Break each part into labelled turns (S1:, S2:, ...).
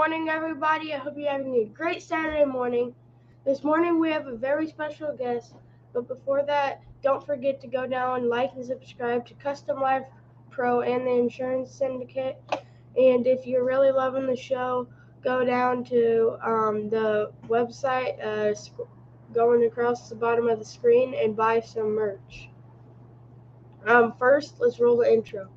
S1: morning, everybody. I hope you're having a great Saturday morning. This morning we have a very special guest, but before that, don't forget to go down and like and subscribe to Custom Life Pro and the Insurance Syndicate. And if you're really loving the show, go down to the website going across the bottom of the screen and buy some merch. First, let's roll the intro.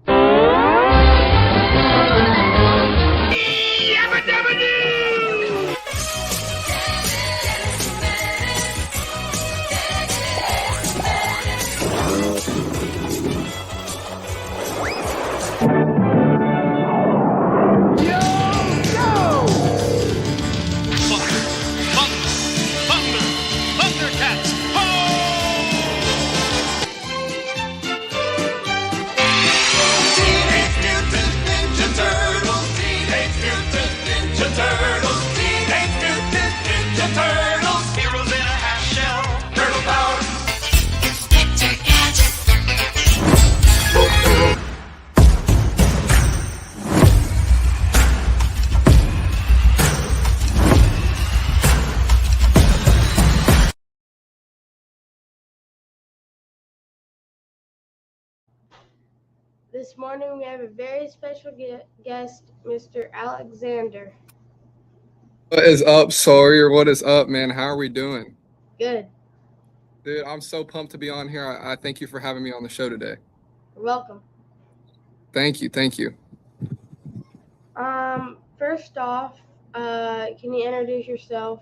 S1: This morning we have a very special guest, Mr. Alexander.
S2: What is up, Sawyer? What is up, man? How are we doing?
S1: Good.
S2: Dude, I'm so pumped to be on here. I thank you for having me on the show today.
S1: You're welcome.
S2: Thank you.
S1: First off, can you introduce yourself?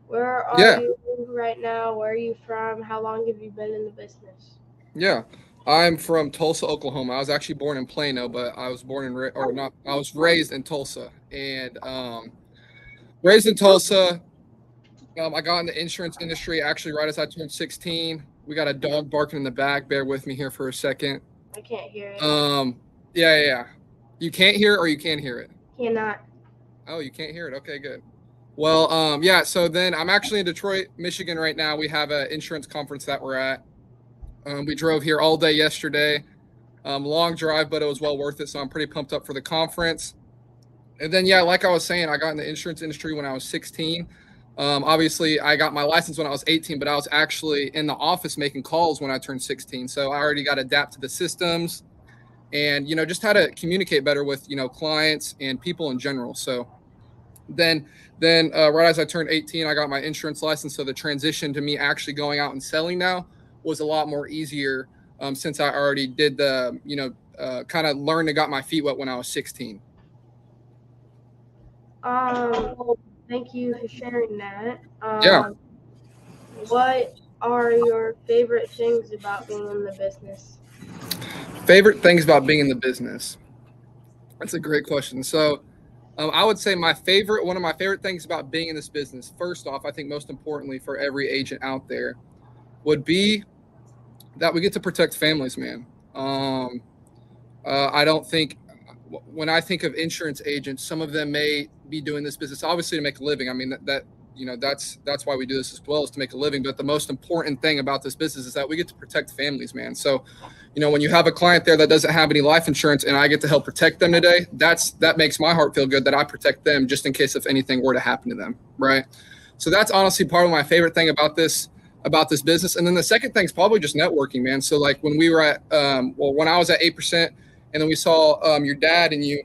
S1: Where are you right now? Where are you from? How long have you been in the business?
S2: Yeah, I'm from Tulsa, Oklahoma. I was actually born in Plano, but I was I was raised in Tulsa. And raised in Tulsa, I got in the insurance industry actually right as I turned 16. We got a dog barking in the back. Bear with me here for a second.
S1: I can't hear it.
S2: Yeah. You can't hear it or you can hear it?
S1: Cannot.
S2: Oh, you can't hear it. Okay, good. Well, so then I'm actually in Detroit, Michigan right now. We have an insurance conference that we're at. We drove here all day yesterday. Long drive, but it was well worth it. So I'm pretty pumped up for the conference. And then, like I was saying, I got in the insurance industry when I was 16. Obviously, I got my license when I was 18, but I was actually in the office making calls when I turned 16. So I already got to adapt to the systems and, just how to communicate better with, clients and people in general. So then right as I turned 18, I got my insurance license. So the transition to me actually going out and selling now was a lot more easier since I already did the, kind of learned and got my feet wet when I was 16.
S1: Thank you for sharing that.
S2: Yeah.
S1: What are your favorite things about being in the business?
S2: Favorite things about being in the business? That's a great question. So I would say one of my favorite things about being in this business, first off, I think most importantly for every agent out there, would be that we get to protect families, man. I don't think when I think of insurance agents, some of them may be doing this business obviously to make a living. I mean, that's why we do this as well, is to make a living. But the most important thing about this business is that we get to protect families, man. So, when you have a client there that doesn't have any life insurance and I get to help protect them today, that makes my heart feel good that I protect them just in case if anything were to happen to them, right? So that's honestly part of my favorite thing about this business. And then the second thing is probably just networking, man. So like when we were at, when I was at 8%, and then we saw your dad and you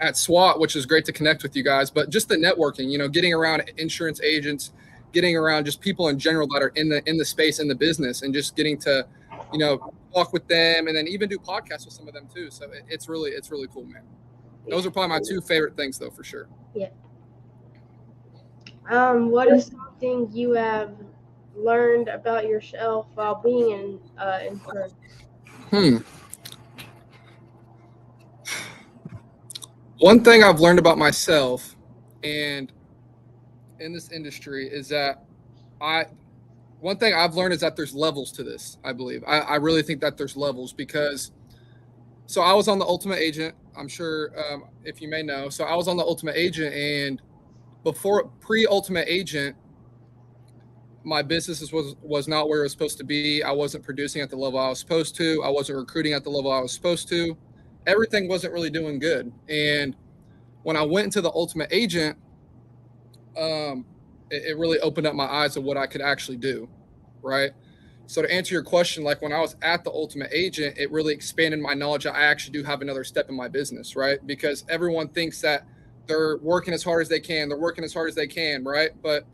S2: at SWAT, which is great to connect with you guys, but just the networking, getting around insurance agents, getting around just people in general that are in the space, in the business, and just getting to, talk with them and then even do podcasts with some of them too. So it's really cool, man. Those are probably my two favorite things though, for sure.
S1: Yeah. What is something you have learned about yourself while being in insurance?
S2: One thing I've learned about myself and in this industry is that one thing I've learned is that there's levels to this. I believe I really think that there's levels because so I was on the Ultimate Agent. I'm sure if you may know. So I was on the Ultimate Agent, and before pre-Ultimate Agent, my business was not where it was supposed to be. I wasn't producing at the level I was supposed to. I wasn't recruiting at the level I was supposed to. Everything wasn't really doing good. And when I went into the Ultimate Agent, it really opened up my eyes of what I could actually do, right? So to answer your question, like when I was at the Ultimate Agent, it really expanded my knowledge that I actually do have another step in my business, right? Because everyone thinks that they're working as hard as they can, right? But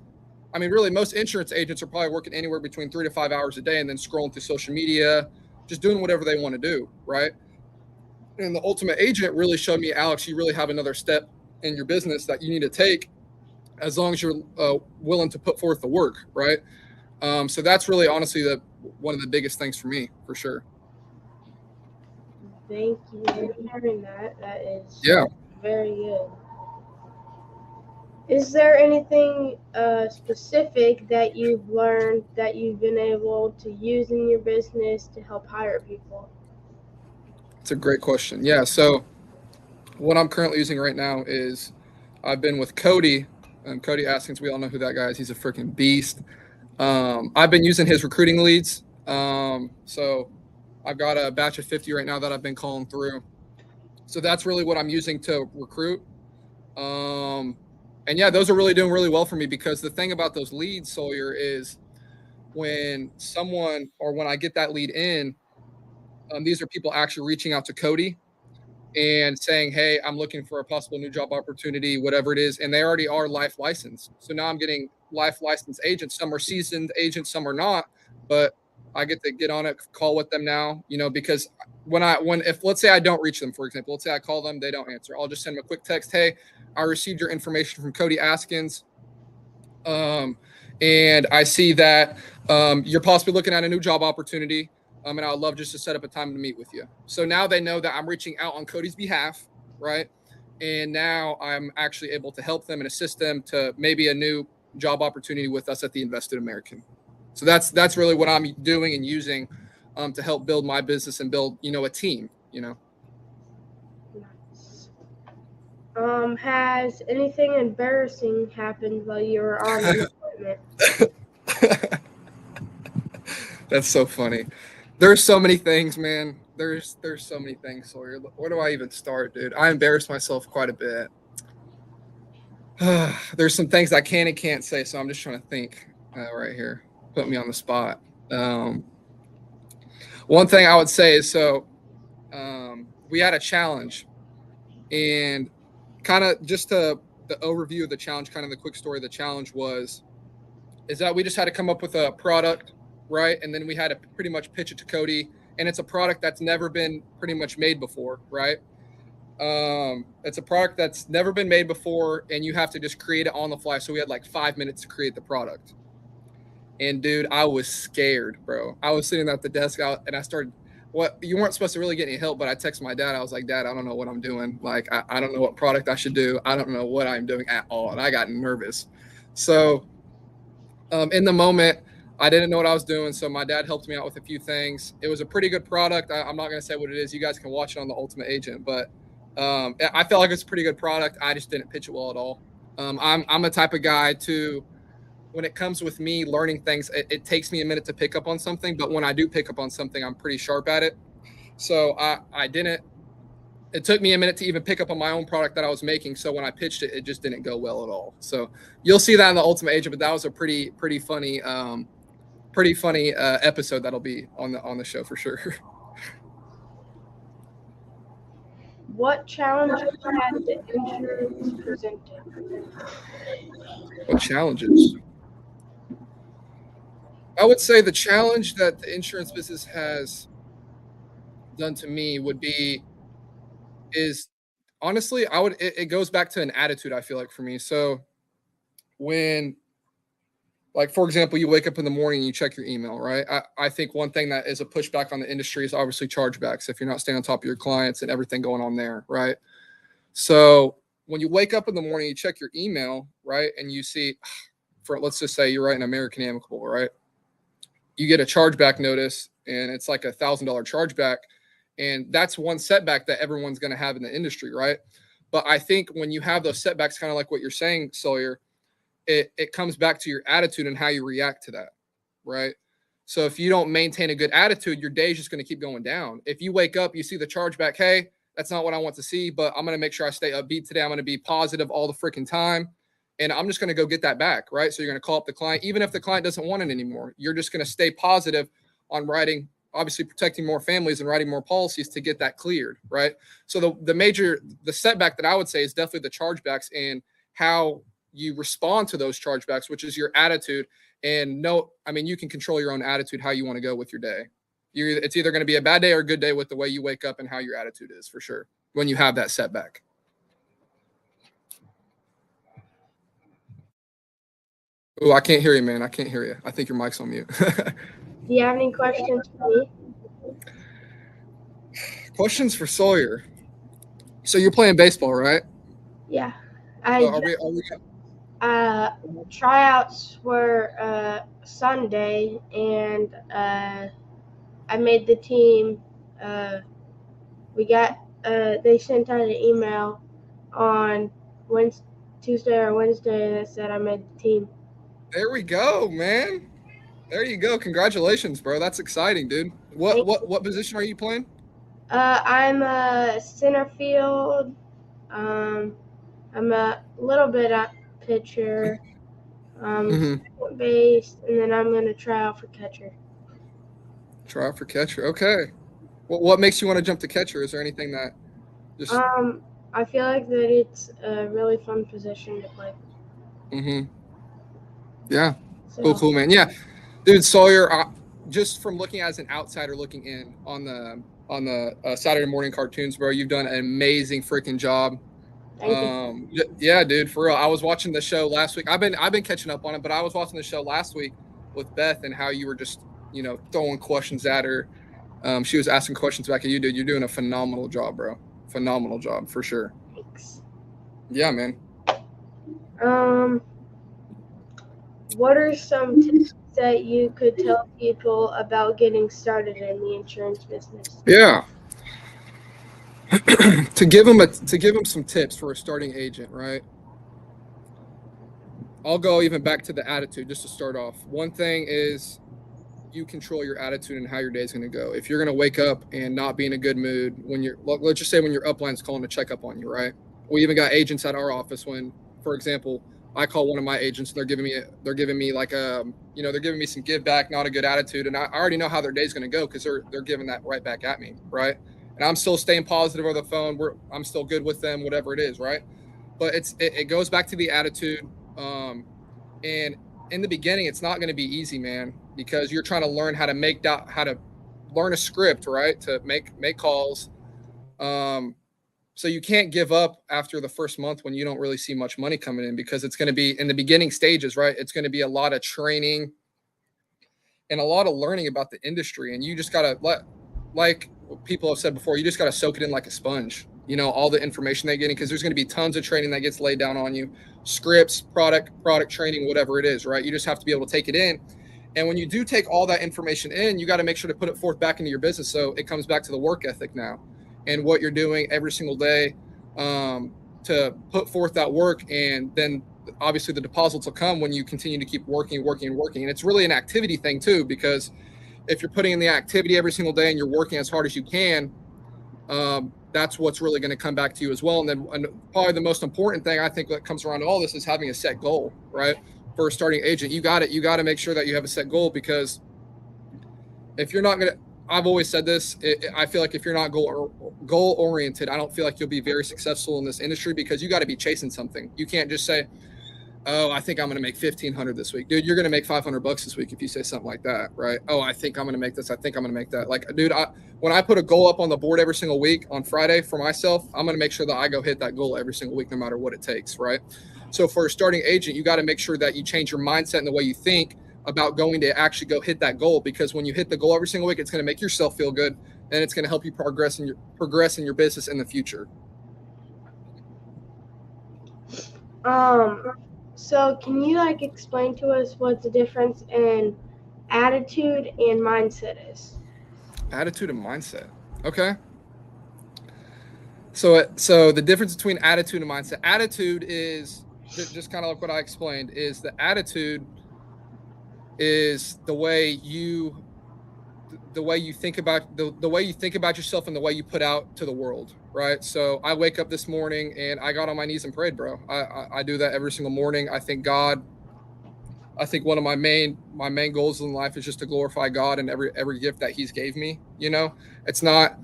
S2: I mean, really, most insurance agents are probably working anywhere between 3 to 5 hours a day and then scrolling through social media, just doing whatever they want to do, right? And the Ultimate Agent really showed me, Alex, you really have another step in your business that you need to take as long as you're willing to put forth the work, right? So that's really honestly one of the biggest things for me, for sure.
S1: Thank you for sharing that. That is
S2: Yeah.
S1: very good. Is there anything specific that you've learned that you've been able to use in your business to help hire people?
S2: It's a great question. Yeah. So what I'm currently using right now is I've been with Cody. Cody Askins, we all know who that guy is. He's a freaking beast. I've been using his recruiting leads. So I've got a batch of 50 right now that I've been calling through. So that's really what I'm using to recruit. And yeah, those are really doing really well for me because the thing about those leads, Sawyer, is when someone or when I get that lead in, these are people actually reaching out to Cody and saying, "Hey, I'm looking for a possible new job opportunity, whatever it is," and they already are life licensed. So now I'm getting life licensed agents. Some are seasoned agents, some are not, but I get to get on it, call with them now, because if let's say I don't reach them, for example, let's say I call them, they don't answer, I'll just send them a quick text, "Hey, I received your information from Cody Askins. And I see that you're possibly looking at a new job opportunity. And I would love just to set up a time to meet with you." So now they know that I'm reaching out on Cody's behalf, right? And now I'm actually able to help them and assist them to maybe a new job opportunity with us at the Invested American. So that's really what I'm doing and using to help build my business and build, a team.
S1: Nice. Has anything embarrassing happened while you were on an appointment?
S2: That's so funny. There's so many things, man. There's so many things, Sawyer. Where do I even start, dude? I embarrass myself quite a bit. There's some things I can and can't say, so I'm just trying to think right here. Put me on the spot. Um, One thing I would say is we had a challenge, and kind of just the overview of the challenge, kind of the quick story of the challenge is that we just had to come up with a product, right? And then we had to pretty much pitch it to Cody, and it's a product that's never been pretty much made before, right? It's a product that's never been made before, and you have to just create it on the fly. So we had like 5 minutes to create the product. And dude, I was scared, bro. I was sitting at the desk out, and I started. What you weren't supposed to really get any help, but I texted my dad. I was like, "Dad, I don't know what I'm doing. Like, I don't know what product I should do. I don't know what I'm doing at all." And I got nervous. So in the moment, I didn't know what I was doing, so my dad helped me out with a few things. It was a pretty good product. I'm not going to say what it is. You guys can watch it on the Ultimate Agent, but I felt like it's a pretty good product. I just didn't pitch it well at all. I'm a type of guy to, when it comes with me learning things, it takes me a minute to pick up on something, but when I do pick up on something, I'm pretty sharp at it. So I didn't. It took me a minute to even pick up on my own product that I was making. So when I pitched it, it just didn't go well at all. So you'll see that in the Ultimate Agent, but that was a pretty funny episode that'll be on the show for sure.
S1: What challenges has the insurance presented?
S2: What challenges? I would say the challenge that the insurance business has done to me is honestly, it goes back to an attitude, I feel like, for me. So when, like, for example, you wake up in the morning and you check your email, right? I think one thing that is a pushback on the industry is obviously chargebacks if you're not staying on top of your clients and everything going on there, right? So when you wake up in the morning, you check your email, right? And you see, for let's just say you're writing American Amicable, right? You get a chargeback notice and it's like $1,000 chargeback. And that's one setback that everyone's going to have in the industry, right? But I think when you have those setbacks, kind of like what you're saying, Sawyer, it comes back to your attitude and how you react to that, right? So if you don't maintain a good attitude, your day is just going to keep going down. If you wake up, you see the chargeback, hey, That's not what I want to see, but I'm going to make sure I stay upbeat today. I'm going to be positive all the freaking time. And I'm just going to go get that back, right? So you're going to call up the client, even if the client doesn't want it anymore. You're just going to stay positive on writing, obviously protecting more families and writing more policies to get that cleared, right? So the setback that I would say is definitely the chargebacks and how you respond to those chargebacks, which is your attitude. And you can control your own attitude, how you want to go with your day. It's either going to be a bad day or a good day with the way you wake up and how your attitude is, for sure, when you have that setback. Oh, I can't hear you, man. I can't hear you. I think your mic's on mute.
S1: Do you have any questions for me?
S2: Questions for Sawyer. So you're playing baseball, right?
S1: Yeah. Tryouts were Sunday, and I made the team. They sent out an email on Tuesday or Wednesday that said I made the team.
S2: There we go, man. There you go. Congratulations, bro. That's exciting, dude. What position are you playing?
S1: I'm a center field. I'm a little bit at pitcher. Second base, and then I'm gonna try out for catcher.
S2: Try out for catcher. Okay. What makes you want to jump to catcher? Is there anything that just
S1: I feel like that it's a really fun position to play.
S2: Yeah. So. Cool, man. Yeah, dude, Sawyer. Just from looking as an outsider looking in on the Saturday morning cartoons, bro, you've done an amazing freaking job.
S1: Thank you.
S2: Yeah, dude, for real. I was watching the show last week. I've been catching up on it, but I was watching the show last week with Beth and how you were just throwing questions at her. She was asking questions back at you, dude. You're doing a phenomenal job, bro. Phenomenal job, for sure.
S1: Thanks.
S2: Yeah, man.
S1: What are some tips that you could tell people about getting started in the insurance business?
S2: Yeah. to give them some tips for a starting agent, right? I'll go even back to the attitude just to start off. One thing is you control your attitude and how your day is going to go. If you're going to wake up and not be in a good mood let's just say when your upline's calling to check up on you, right? We even got agents at our office when, for example, I call one of my agents and they're giving me like they're giving me some give back, not a good attitude, and I already know how their day's going to go because they're giving that right back at me, right? And I'm still staying positive over the phone. I'm still good with them, whatever it is, right? But it goes back to the attitude. And in the beginning, it's not going to be easy, man, because you're trying to learn how to learn a script, right? To make calls. So you can't give up after the first month when you don't really see much money coming in, because it's going to be in the beginning stages, right? It's going to be a lot of training and a lot of learning about the industry. And you just got to like people have said before, you just got to soak it in like a sponge, all the information they're getting, because there's going to be tons of training that gets laid down on you, scripts, product training, whatever it is, right? You just have to be able to take it in. And when you do take all that information in, you got to make sure to put it forth back into your business. So it comes back to the work ethic now and what you're doing every single day to put forth that work. And then obviously the deposits will come when you continue to keep working. And it's really an activity thing too, because if you're putting in the activity every single day and you're working as hard as you can, that's what's really going to come back to you as well. And then probably the most important thing I think that comes around to all this is having a set goal, right? For a starting agent, you got to make sure that you have a set goal, because if you're not going to, I've always said this, I feel like if you're not goal oriented, I don't feel like you'll be very successful in this industry, because you got to be chasing something. You can't just say, oh, I think I'm going to make $1,500 this week. Dude, you're going to make $500 this week if you say something like that, right? Oh, I think I'm going to make this. I think I'm going to make that. Like, dude, when I put a goal up on the board every single week on Friday for myself, I'm going to make sure that I go hit that goal every single week, no matter what it takes, right? So for a starting agent, you got to make sure that you change your mindset and the way you think about going to actually go hit that goal, because when you hit the goal every single week, it's going to make yourself feel good, and it's going to help you progress in your business in the future.
S1: So can you explain to us what the difference in attitude and mindset is?
S2: Attitude and mindset. Okay. So the difference between attitude and mindset. Attitude is just kind of like what I explained, is the attitude is the way you the way you think about the way you think about yourself and the way you put out to the world, right? So I wake up this morning and I got on my knees and prayed, bro. I do that every single morning. I think one of my main goals in life is just to glorify God and every gift that He's gave me. It's not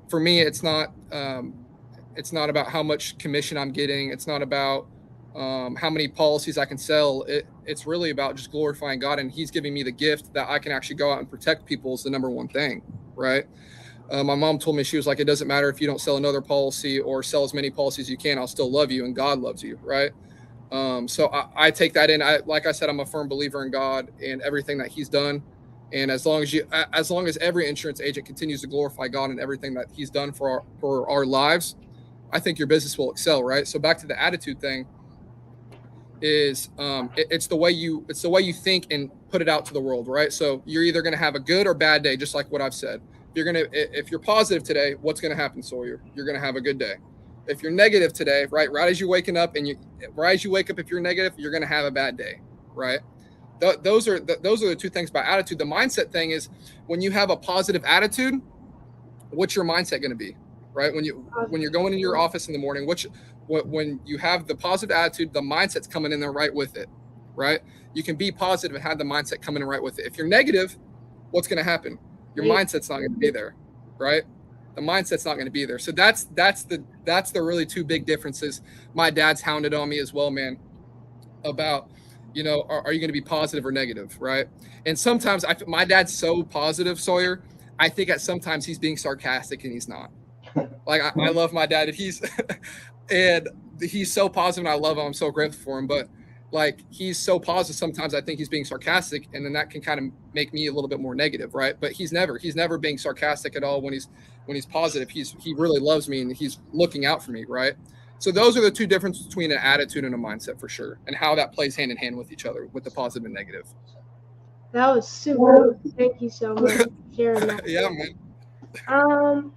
S2: for me. It's not about how much commission I'm getting. It's not about how many policies I can sell. It's really about just glorifying God, and He's giving me the gift that I can actually go out and protect people is the number one thing, right? My mom told me, she was like, it doesn't matter if you don't sell another policy or sell as many policies as you can, I'll still love you, and God loves you, right? So I take that in. Like I said, I'm a firm believer in God and everything that He's done. And as long as every insurance agent continues to glorify God and everything that He's done for our lives, I think your business will excel, right? So back to the attitude thing is it's the way you think and put it out to the world, right? So you're either going to have a good or bad day, just like what I've said. If you're positive today, what's going to happen, Sawyer? You're going to have a good day. If you're negative today, right as you're waking up, if you're negative, you're going to have a bad day, right? Those are the two things about attitude. The mindset thing is when you have a positive attitude, what's your mindset going to be, right? When you're going into your office in the morning, when you have the positive attitude, the mindset's coming in there right with it, right? You can be positive and have the mindset coming in right with it. If you're negative, what's going to happen? Your mindset's not going to be there, right? The mindset's not going to be there. So that's the really two big differences. My dad's hounded on me as well, man, about, are you going to be positive or negative, right? And sometimes my dad's so positive, Sawyer, I think at sometimes he's being sarcastic and he's not. Like I love my dad, and he's so positive, and I love him. I'm so grateful for him, but like he's so positive. Sometimes I think he's being sarcastic, and then that can kind of make me a little bit more negative, right? But he's never being sarcastic at all when he's positive. He really loves me and he's looking out for me, right? So those are the two differences between an attitude and a mindset for sure, and how that plays hand in hand with each other, with the positive and negative.
S1: That was super. Thank you so much for sharing that.
S2: Yeah, man.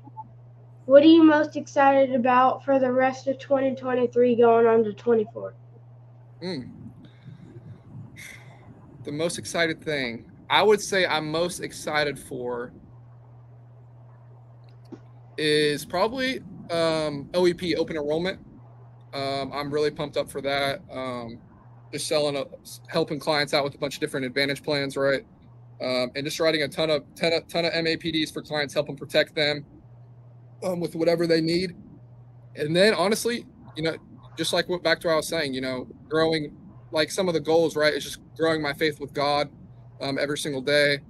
S1: What are you most excited about for the rest of 2023 going on to 24?
S2: The most excited thing I would say I'm most excited for is probably OEP, open enrollment. I'm really pumped up for that. Just helping clients out with a bunch of different advantage plans, right? And just writing a ton of MAPDs for clients, help them protect them with whatever they need. And then honestly, just like back to what I was saying, growing, like some of the goals, right, is just growing my faith with God every single day,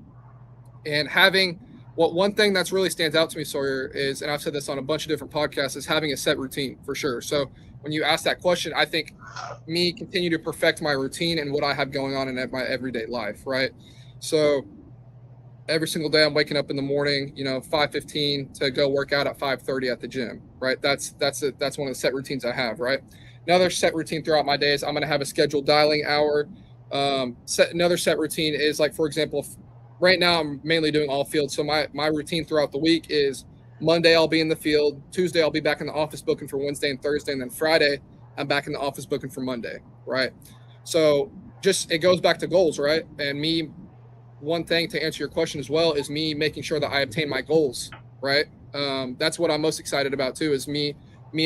S2: and having one thing that's really stands out to me, Sawyer, is, and I've said this on a bunch of different podcasts, is having a set routine for sure. So when you ask that question, I think me continue to perfect my routine and what I have going on in my everyday life, right? So every single day I'm waking up in the morning, 5:15 to go work out at 5:30 at the gym, right? That's one of the set routines I have, right? Another set routine throughout my days, I'm going to have a scheduled dialing hour. Another set routine is, like, for example, right now I'm mainly doing all field. So my routine throughout the week is Monday I'll be in the field, Tuesday I'll be back in the office booking for Wednesday and Thursday, and then Friday I'm back in the office booking for Monday, right? So just, it goes back to goals, right? And one thing to answer your question as well is me making sure that I obtain my goals, right? That's what I'm most excited about too, is me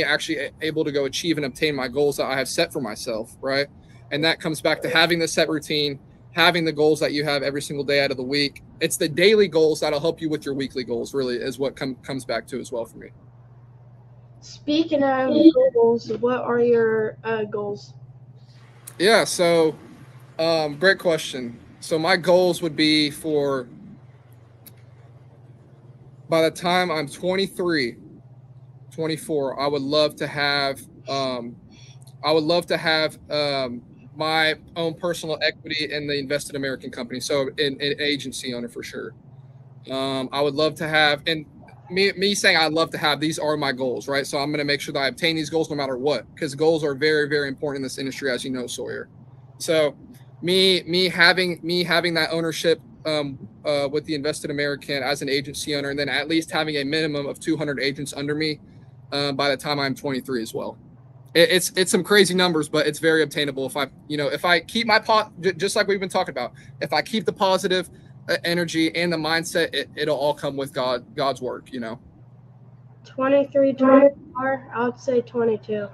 S2: actually able to go achieve and obtain my goals that I have set for myself, right? And that comes back to having the set routine, having the goals that you have every single day out of the week. It's the daily goals that'll help you with your weekly goals, really, is what comes back to as well for me.
S1: Speaking of goals, what are your goals?
S2: Yeah, so great question. So my goals would be for, by the time I'm 23, 24, I would love to have my own personal equity in the invested American company. So an agency owner for sure. I would love to have, and me saying I love to have, these are my goals, right? So I'm going to make sure that I obtain these goals no matter what, because goals are very, very important in this industry, as you know, Sawyer. So me having that ownership with the invested American as an agency owner, and then at least having a minimum of 200 agents under me by the time I'm 23 as well. It's some crazy numbers, but it's very obtainable if I keep my just like we've been talking about, if I keep the positive, energy and the mindset, it'll all come with God's work,
S1: 23, 24, I would say 22.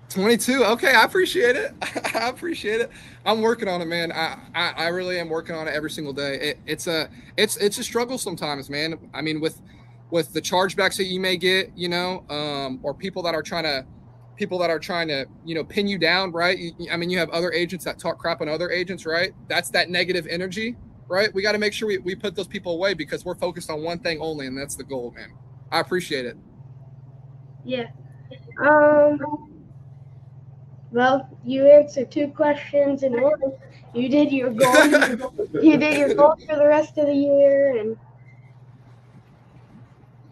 S2: 22. Okay, I appreciate it. I appreciate it. I'm working on it, man. I really am working on it every single day. It's a struggle sometimes, man. I mean, with the chargebacks that you may get, or people that are trying to pin you down, right? I mean, you have other agents that talk crap on other agents, right? That's that negative energy, right? We got to make sure we put those people away because we're focused on one thing only, and that's the goal, man. I appreciate it.
S1: Yeah. Well, you answered 2 questions in one. You did your goal. You did your goal for the rest of the year, and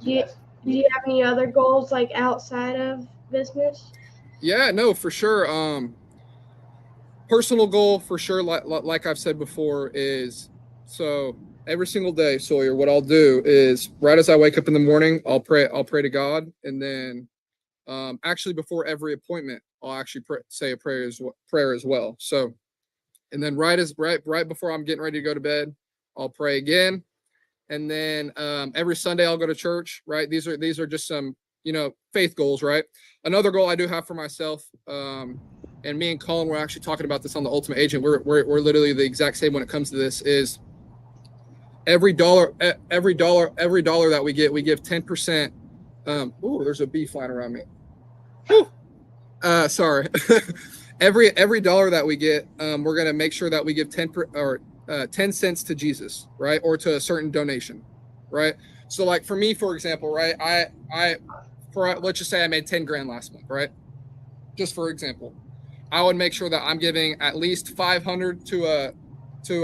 S1: do you have any other goals like outside of business?
S2: Yeah, no, for sure. Personal goal for sure, like I've said before, is so every single day, Sawyer, what I'll do is right as I wake up in the morning, I'll pray to God, and then actually before every appointment, I'll actually say a prayer as well. So, and then right before I'm getting ready to go to bed, I'll pray again, and then every Sunday I'll go to church. Right, these are just some faith goals. Right, another goal I do have for myself. And me and Colin were actually talking about this on the Ultimate Agent. We're literally the exact same when it comes to this. Is every dollar that we give 10%. Oh, there's a bee flying around me. Sorry. every dollar that we get, we're gonna make sure that we give 10 cents to Jesus, right, or to a certain donation, right. So, like for me, for example, right, let's just say I made 10 grand last month, right, just for example. I would make sure that I'm giving at least 500 to a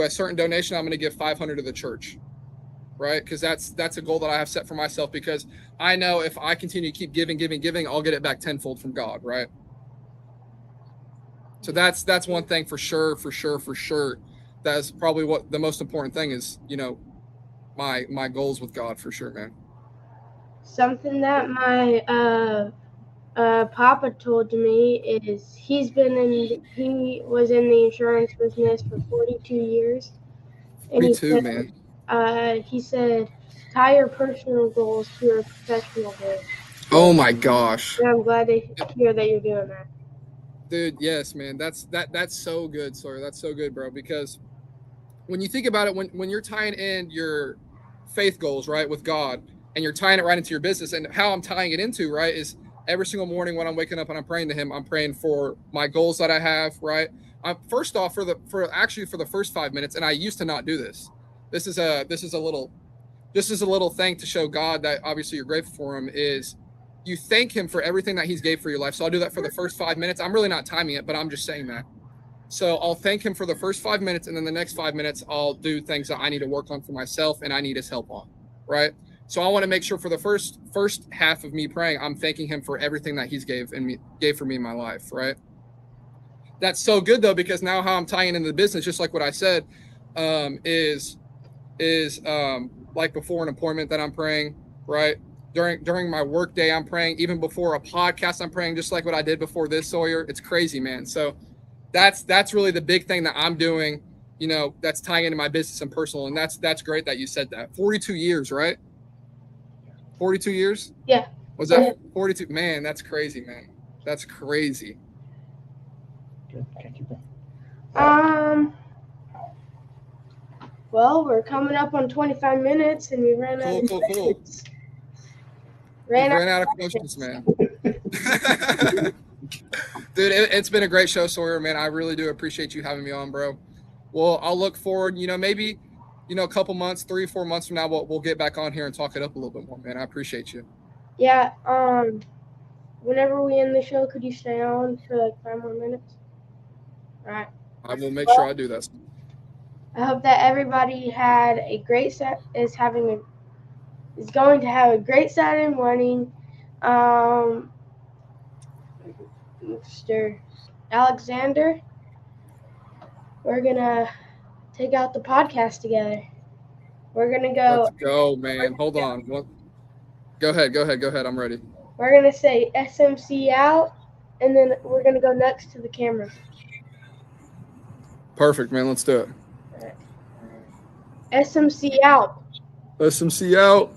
S2: certain donation. I'm going to give 500 to the church, right? Because that's a goal that I have set for myself. Because I know if I continue to keep giving, I'll get it back tenfold from God, right? So that's one thing for sure. That's probably what the most important thing is. My goals with God for sure, man.
S1: Something that my Papa told me is he was in the insurance business for 42 years, and
S2: Me too, man.
S1: He said tie your personal goals to your professional goals.
S2: Oh my gosh.
S1: And I'm glad to hear that you're doing that.
S2: Dude, yes, man. That's so good, Sawyer. That's so good, bro. Because when you think about it, when you're tying in your faith goals, right, with God, and you're tying it right into your business, and how I'm tying it into, right, is every single morning when I'm waking up and I'm praying to Him, I'm praying for my goals that I have, right. First off, for the first 5 minutes, and I used to not do this. This is a little thing to show God that obviously you're grateful for Him. Is you thank Him for everything that He's gave for your life. So I'll do that for the first 5 minutes. I'm really not timing it, but I'm just saying that. So I'll thank Him for the first 5 minutes, and then the next 5 minutes I'll do things that I need to work on for myself and I need His help on, right? So I want to make sure for the first half of me praying, I'm thanking Him for everything that He's gave for me in my life, right? That's so good though, because now how I'm tying into the business, just like what I said, is like before an appointment that I'm praying, right? During my work day, I'm praying. Even before a podcast, I'm praying, just like what I did before this, Sawyer. It's crazy, man. So that's really the big thing that I'm doing, that's tying into my business and personal. And that's great that you said that. 42 years, right? 42 years?
S1: Yeah.
S2: Was that 42? Man, that's crazy, man. That's crazy.
S1: Well, we're coming up on 25 minutes and we ran out of questions.
S2: Ran out of questions, man. Dude, it's been a great show, Sawyer, man. I really do appreciate you having me on, bro. Well, I'll look forward, maybe, a couple months, 3-4 months from now, we'll get back on here and talk it up a little bit more, man. I appreciate you.
S1: Yeah. Whenever we end the show, could you stay on for like 5 more minutes? All right.
S2: I will make sure I do that.
S1: I hope that everybody had a great is going to have a great Saturday morning. Mr. Alexander, we're gonna take out the podcast together. We're gonna go.
S2: Let's go, man. Hold on. Go ahead. I'm ready.
S1: We're gonna say SMC out, and then we're gonna go next to the camera.
S2: Perfect, man. Let's do it.
S1: SMC out.
S2: SMC out.